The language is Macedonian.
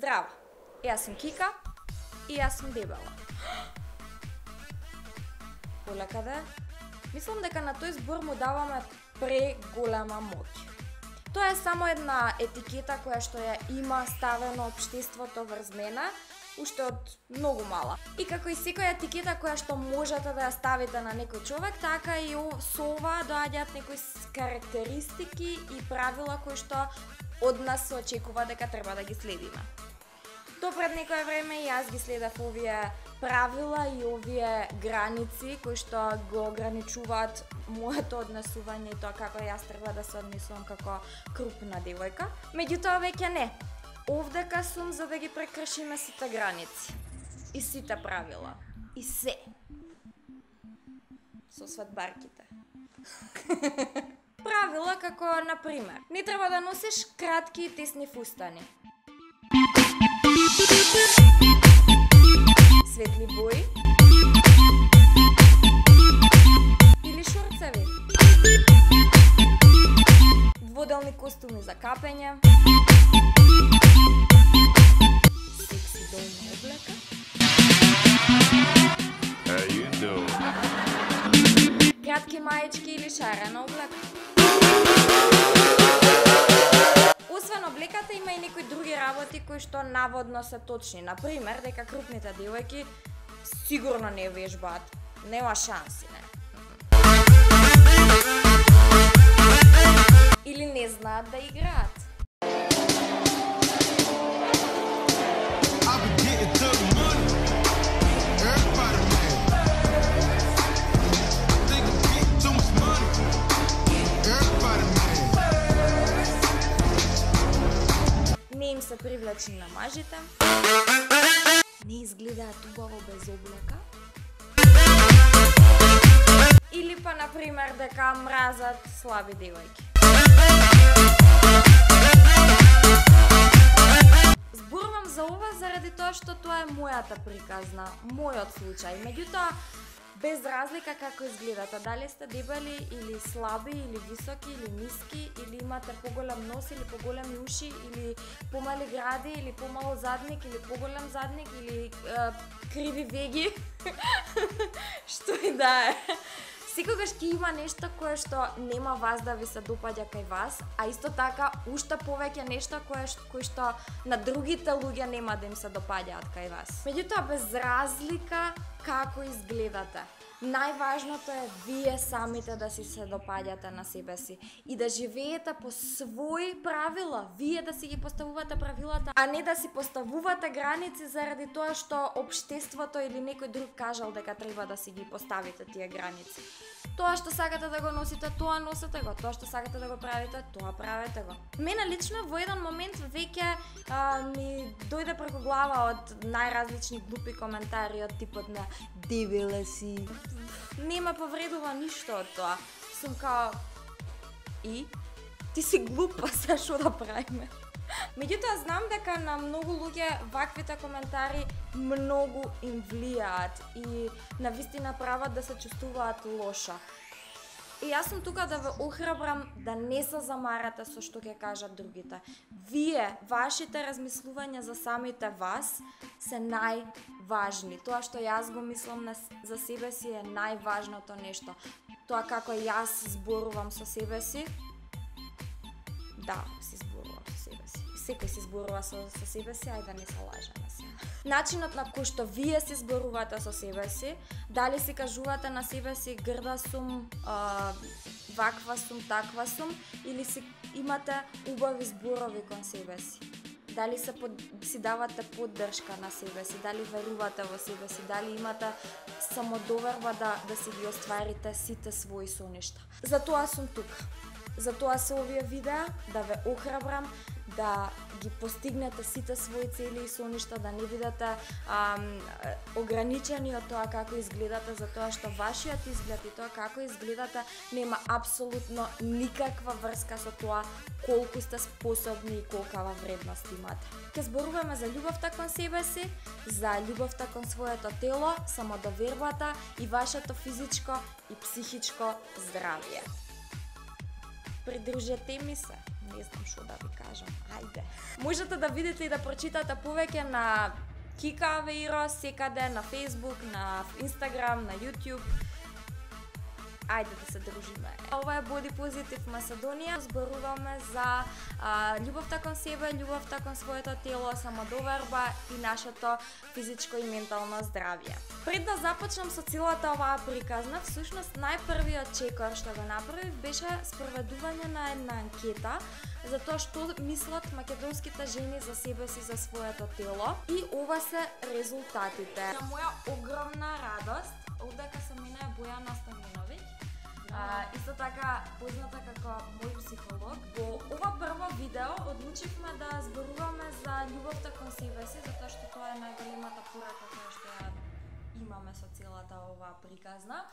Здраво, јас сум Кика и јас сум дебела. Полека да. Мислам дека на тој збор му даваме преголема моќ. Тоа е само една етикета која што ја има ставено општеството врз мене, уште од многу мала. И како и секоја етикета која што можете да ја ставите на некој човек, така и со ова доаѓаат некои карактеристики и правила кои што од нас се очекува дека треба да ги следиме. До пред некое време јас ги следев овие правила и овие граници кои што го ограничуваат моето однесување и тоа како јас треба да се однесувам како крупна девојка. Меѓутоа веќе не. Овдека сум за да ги прекршиме сите граници и сите правила и се со свадбарките. Правила како, например, не треба да носиш кратки и тесни фустани. Светли бои или шорцеви. Дводелни костуми за капење. Секси долна облека. How you doing? Кратки маечки или шарена облека. Освен облеката има и некои други работи кои што наводно се точни. Например, дека крупните девојки сигурно не вежбаат. Нема шанси, не. Или не знаат да играат. Не им се привлечни на мажите. Не изгледаат убаво без облека. Или па, например, дека мразат слаби девојки. Зборувам за ова заради тоа што тоа е мојата приказна, мојот случај. Меѓутоа, без разлика како изгледате, дали сте дебели или слаби, или високи, или ниски, или имате поголем нос, или поголеми уши, или помали гради, или помало задник, или поголем задник, или криви веги, што и да е. Секогаш ќе има нешто кое што нема вас да ви се допаѓа кај вас, а исто така уште повеќе нешто кои што на другите луѓе нема да им се допаѓаат кај вас. Меѓутоа, без разлика како изгледате, најважното е вие самите да си се допаѓате на себе си и да живеете по своји правила, вие да си ги поставувате правилата, а не да си поставувате граници заради тоа што општеството или некој друг кажал дека треба да си ги поставите тие граници. Тоа што сакате да го носите, тоа носете го, тоа што сакате да го правите, тоа правете го. Мене лично во еден момент веќе ми дојде преку глава од најразлични глупи коментари од типот на дебела си. Не ме повредува ништо од тоа. Сум као и ти си глупа, се што да правиме. Меѓутоа знам дека на многу луѓе ваквите коментари многу им влијаат и навистина прават да се чувствуваат лоша. И јас сум тука да ве охрабрам да не се замарате со што ќе кажат другите. Вие, вашите размислувања за самите вас се најважни. Тоа што јас го мислам за себе си е најважното нешто. Тоа како јас зборувам со себе си, да, си зборувам со себе си. Секој си зборува со себе си, ајде да не се лажеме сега. Начинот на кој што вие си зборувате со себе си, дали си кажувате на себе си грда сум, ваква сум, таква сум, или си имате убави зборови кон себе си. Дали си давате поддршка на себе си, дали верувате во себе си, дали имате самодоверба да си ги остварите сите своји соништа. Затоа сум тука. Затоа се овие видеа, да ве охрабрам, да ги постигнете сите своји цели и соништа, да не бидете ограничени од тоа како изгледате, затоа што вашиот изглед и тоа како изгледате нема апсолутно никаква врска со тоа колку сте способни и колкава вредност имате. Ке зборуваме за љубовта кон себе си, за љубовта кон своето тело, самодовербата и вашето физичко и психичко здравје. Придружете ми се не знам што да ви кажам. Ајде. Можете да видите и да прочитате повеќе на Кика Авеиро, секаде на Facebook, на Instagram, на YouTube. Ајде да се дружиме. Ова е Body Positive Macedonија. Зборуваме за љубовта кон себе, ľubовта кон своето тело, самодоверба и нашето физичко и ментално здравје. Пред да започнам со целата оваа приказна, всушност најпрвиот чекор што го направив беше спроведување на една анкета за тоа што мислат македонските жени за себе си, за своето тело, и ова се резултатите. На моја огромна радост, овдека со мене е Бојана Станиновиќ, исто така позната како мој психолог. Во ова прво видео одлучивме да зборуваме за љубовта кон себе си, затоа што тоа е најголемата порака која што ја имаме со целата оваа приказна.